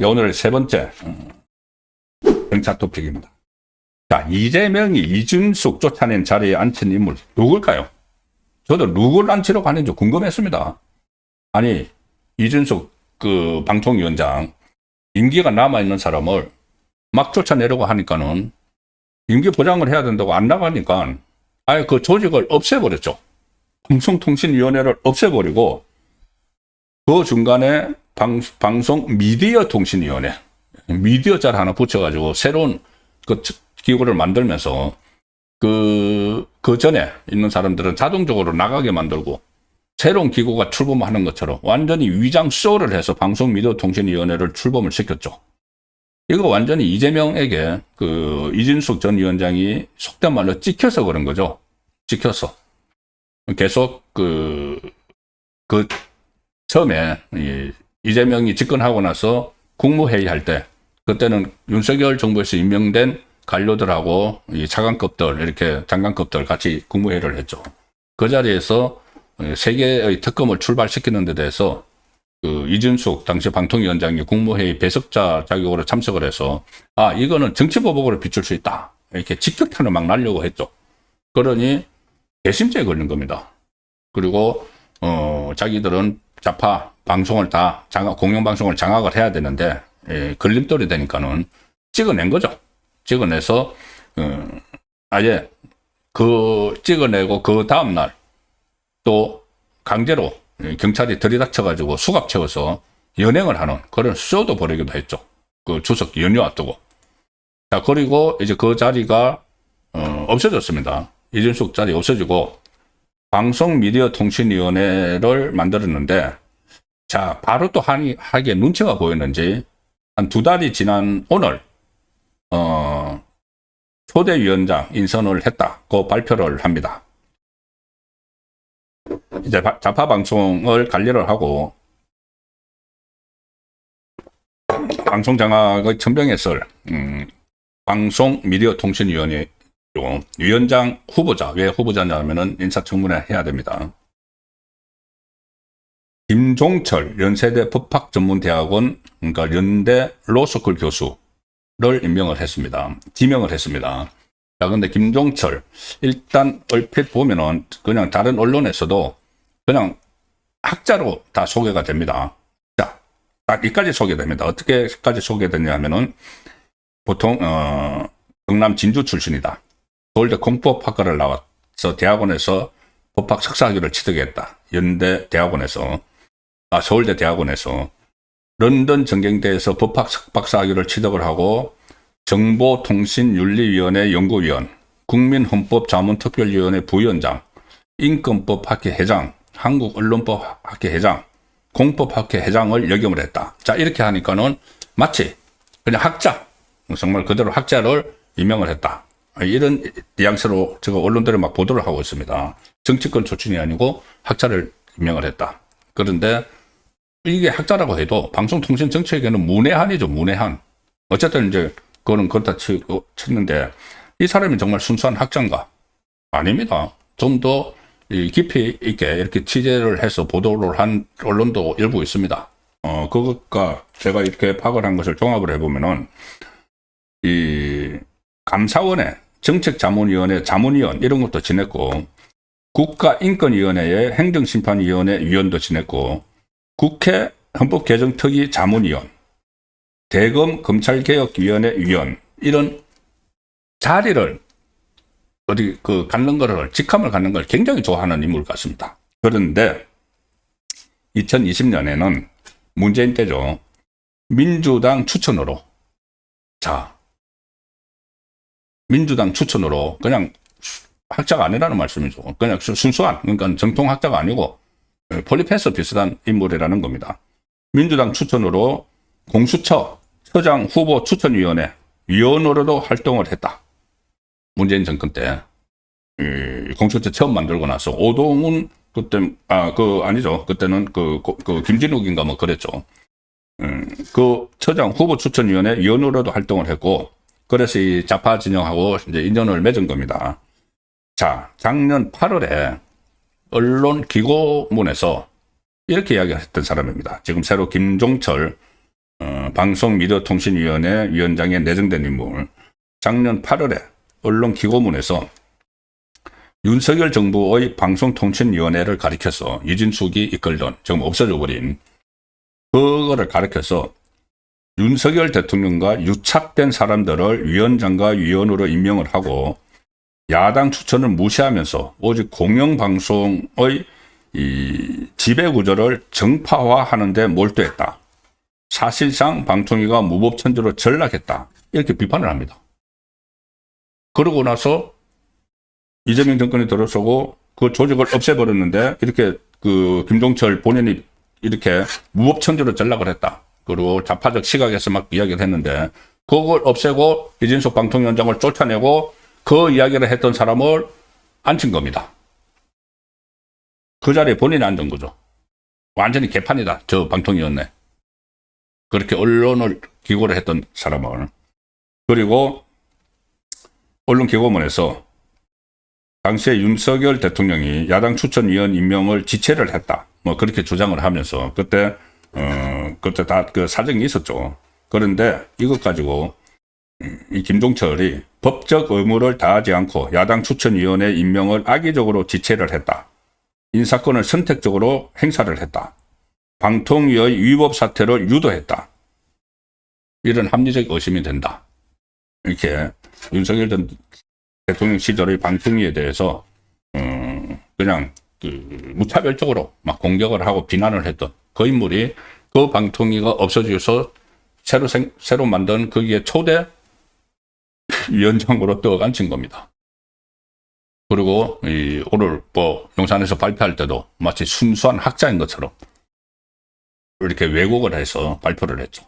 오늘 세 번째 경차 토픽입니다. 자, 이재명이 이준석 쫓아낸 자리에 앉힌 인물 누굴까요? 저도 누굴 앉히려고 하는지 궁금했습니다. 아니, 이준석 그 방통위원장 임기가 남아있는 사람을 막 쫓아내려고 하니까는 임기 보장을 해야 된다고 안 나가니까 아예 그 조직을 없애버렸죠. 방송통신위원회를 없애버리고 그 중간에 방송 미디어 통신위원회 미디어 짤 하나 붙여가지고 새로운 그 기구를 만들면서 그 전에 있는 사람들은 자동적으로 나가게 만들고 새로운 기구가 출범하는 것처럼 완전히 위장 쇼를 해서 방송 미디어 통신위원회를 출범을 시켰죠. 이거 완전히 이재명에게 그 이준석 전 위원장이 속된 말로 찍혀서 그런 거죠. 찍혀서 계속 처음에 이재명이 집권하고 나서 국무회의 할 때 그때는 윤석열 정부에서 임명된 관료들하고 이 차관급들 이렇게 장관급들 같이 국무회의를 했죠. 그 자리에서 세 개의 특검을 출발시키는 데 대해서 그 이준석 당시 방통위원장이 국무회의 배석자 자격으로 참석을 해서 이거는 정치보복으로 비출 수 있다 이렇게 직격탄을 막 날려고 했죠. 그러니 배심죄에 걸린 겁니다. 그리고 자기들은 좌파 방송을 다 공영방송을 장악을 해야 되는데 걸림돌이 되니까는 찍어낸 거죠. 찍어내서 아예 찍어내고 그 다음날 또 강제로 경찰이 들이닥쳐가지고 수갑 채워서 연행을 하는 그런 쇼도 벌이기도 했죠. 그 추석 연휴 앞두고. 자, 그리고 이제 그 자리가 없어졌습니다. 이준석 자리 없어지고 방송미디어통신위원회를 만들었는데 자, 바로 또 하기에 눈치가 보였는지 한 2달이 지난 오늘 초대위원장 인선을 했다고 발표를 합니다. 이제 좌파 방송을 관리를 하고 방송 장악의 천병에 설 방송미디어통신위원회 위원장 후보자, 왜 후보자냐면은 인사청문회 해야 됩니다. 김종철 연세대 법학전문대학원, 그러니까 연대 로스쿨 교수를 지명을 했습니다. 자, 근데 김종철, 일단 얼핏 보면은 그냥 다른 언론에서도 그냥 학자로 다 소개가 됩니다. 자, 딱 여기까지 소개됩니다. 어떻게까지 소개되냐면은 보통, 경남 진주 출신이다. 서울대 공법학과를 나와서 대학원에서 법학 석사학위를 취득했다. 연대 대학원에서, 서울대 대학원에서 런던 전경대에서 법학 석박사학위를 취득을 하고 정보통신윤리위원회 연구위원, 국민헌법자문특별위원회 부위원장, 인권법학회 회장, 한국언론법학회 회장, 공법학회 회장을 역임을 했다. 자, 이렇게 하니까는 마치 그냥 학자, 정말 그대로 학자를 임명을 했다. 이런 뉘앙스로 제가 언론들이 막 보도를 하고 있습니다. 정치권 출신이 아니고 학자를 임명을 했다. 그런데 이게 학자라고 해도 방송통신 정책에는 문외한이죠, 문외한. 어쨌든 이제 그거는 그렇다 쳤는데 이 사람이 정말 순수한 학자인가? 아닙니다. 좀 더 깊이 있게 이렇게 취재를 해서 보도를 한 언론도 일부 있습니다. 그것과 제가 이렇게 파악을 한 것을 종합을 해보면은 이 감사원의 정책자문위원회 자문위원 이런 것도 지냈고 국가인권위원회의 행정심판위원회 위원도 지냈고 국회 헌법개정특위 자문위원, 대검 검찰개혁위원회 위원 이런 자리를 갖는 거를 직함을 갖는 걸 굉장히 좋아하는 인물 같습니다. 그런데 2020년에는 문재인 때죠. 민주당 추천으로 그냥 학자가 아니라는 말씀이죠. 그냥 순수한, 그러니까 정통 학자가 아니고 폴리페서 비슷한 인물이라는 겁니다. 민주당 추천으로 공수처 처장 후보 추천위원회 위원으로도 활동을 했다. 문재인 정권 때 공수처 처음 만들고 나서 오동훈 그때는 김진욱인가 뭐 그랬죠. 그 처장 후보 추천위원회 위원으로도 활동을 했고 그래서 이 좌파 진영하고 이제 인연을 맺은 겁니다. 자, 작년 8월에 언론 기고문에서 이렇게 이야기했던 사람입니다. 지금 새로 김종철 방송미디어통신위원회 위원장에 내정된 인물. 작년 8월에 언론 기고문에서 윤석열 정부의 방송통신위원회를 가리켜서 이진숙이 이끌던, 지금 없어져 버린 그거를 가리켜서 윤석열 대통령과 유착된 사람들을 위원장과 위원으로 임명을 하고 야당 추천을 무시하면서 오직 공영방송의 이 지배구조를 정파화하는 데 몰두했다. 사실상 방통위가 무법천지로 전락했다. 이렇게 비판을 합니다. 그러고 나서 이재명 정권이 들어서고 그 조직을 없애버렸는데 이렇게 그 김종철 본인이 이렇게 무법천지로 전락을 했다. 그리고 좌파적 시각에서 막 이야기를 했는데 그걸 없애고 이진숙 방통위원장을 쫓아내고 그 이야기를 했던 사람을 앉힌 겁니다. 그 자리에 본인이 앉은 거죠. 완전히 개판이다. 저 방통위원회. 그렇게 언론을 기고를 했던 사람을. 그리고 언론 기고문에서 당시에 윤석열 대통령이 야당 추천위원 임명을 지체를 했다. 뭐 그렇게 주장을 하면서 그때 다 그 사정이 있었죠. 그런데 이것 가지고 이 김종철이 법적 의무를 다하지 않고 야당 추천위원회 임명을 악의적으로 지체를 했다. 인사권을 선택적으로 행사를 했다. 방통위의 위법 사태를 유도했다. 이런 합리적 의심이 된다. 이렇게 윤석열 전 대통령 시절의 방통위에 대해서 그냥 무차별적으로 막 공격을 하고 비난을 했던 그 인물이 그 방통위가 없어져서 새로 만든 거기에 초대 위원장으로 떠앉힌 겁니다. 그리고 오늘 용산에서 발표할 때도 마치 순수한 학자인 것처럼 이렇게 왜곡을 해서 발표를 했죠.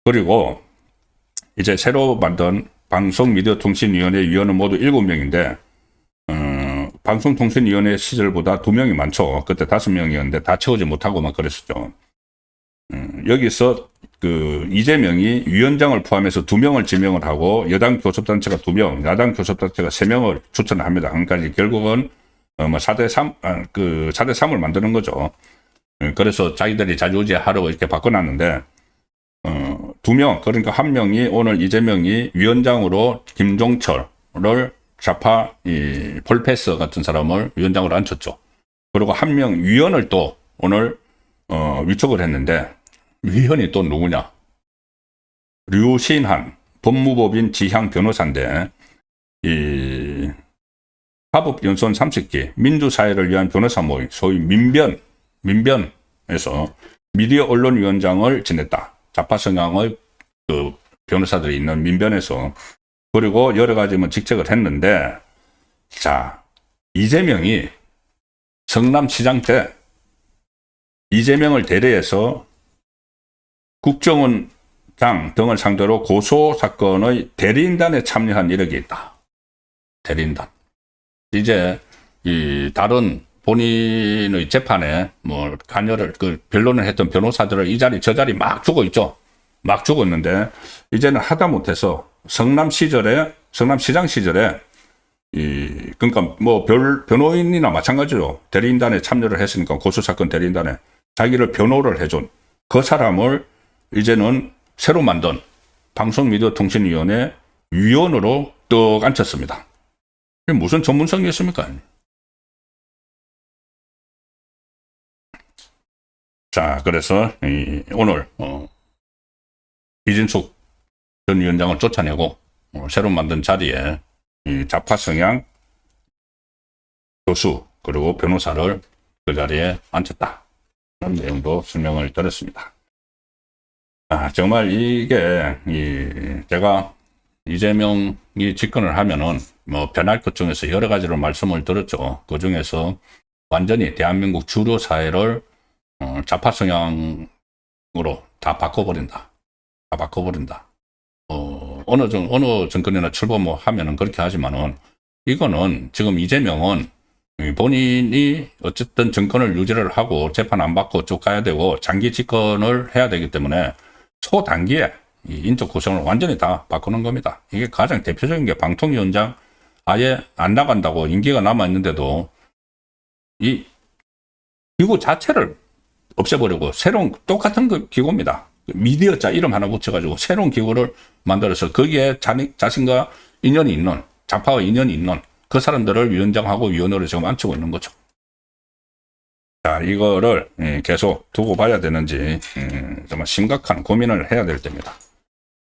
그리고 이제 새로 만든 방송미디어통신위원회 위원은 모두 7명인데 방송통신위원회 시절보다 2명이 많죠. 그때 5명이었는데 다 채우지 못하고 막 그랬었죠. 여기서 그 이재명이 위원장을 포함해서 2명을 지명을 하고 여당 교섭단체가 2명, 야당 교섭단체가 3명을 추천을 합니다. 그러니까 결국은 4대 3을 만드는 거죠. 그래서 자기들이 자주우지하라고 이렇게 바꿔놨는데 2명, 그러니까 1명이 오늘 이재명이 위원장으로 김종철을 좌파 폴패스 같은 사람을 위원장으로 앉혔죠. 그리고 1명 위원을 또 오늘 위촉을 했는데 위원이 또 누구냐? 류신한 법무법인 지향 변호사인데 이 사법연수원 30기 민주사회를 위한 변호사 모임 소위 민변에서 미디어 언론위원장을 지냈다. 좌파 성향의 그 변호사들이 있는 민변에서. 그리고 여러 가지 직책을 했는데, 자, 이재명이 성남시장 때 이재명을 대리해서 국정원장 등을 상대로 고소 사건의 대리인단에 참여한 이력이 있다. 대리인단. 이제 이 다른 본인의 재판에 관여를 변론을 했던 변호사들을 이 자리 저 자리 막 주고 있죠. 막 주고 있는데 이제는 하다 못해서 성남시장 시절에 그러니까 변호인이나 마찬가지로 대리인단에 참여를 했으니까 고소사건 대리인단에 자기를 변호를 해준 그 사람을 이제는 새로 만든 방송미디어통신위원회 위원으로 떡 앉혔습니다. 이게 무슨 전문성이 있습니까? 자, 그래서 오늘 이진숙 전 위원장을 쫓아내고 새로 만든 자리에 좌파 성향 교수 그리고 변호사를 그 자리에 앉혔다. 그런 내용도 설명을 드렸습니다. 정말 이게 제가 이재명이 집권을 하면은 변할 것 중에서 여러 가지로 말씀을 드렸죠. 그 중에서 완전히 대한민국 주류 사회를 좌파 성향으로 다 바꿔버린다. 어느 정권이나 출범하면은 그렇게 하지만은 이거는 지금 이재명은 본인이 어쨌든 정권을 유지를 하고 재판 안 받고 쭉 가야 되고 장기 집권을 해야 되기 때문에 초단기에 이 인적 구성을 완전히 다 바꾸는 겁니다. 이게 가장 대표적인 게 방통위원장 아예 안 나간다고 임기가 남아있는데도 이 기구 자체를 없애버리고 새로운 똑같은 그 기구입니다. 미디어자 이름 하나 붙여가지고 새로운 기구를 만들어서 거기에 자신과 인연이 있는, 좌파와 인연이 있는 그 사람들을 위원장하고 위원으로 지금 앉히고 있는 거죠. 자, 이거를 계속 두고 봐야 되는지 정말 심각한 고민을 해야 될 때입니다.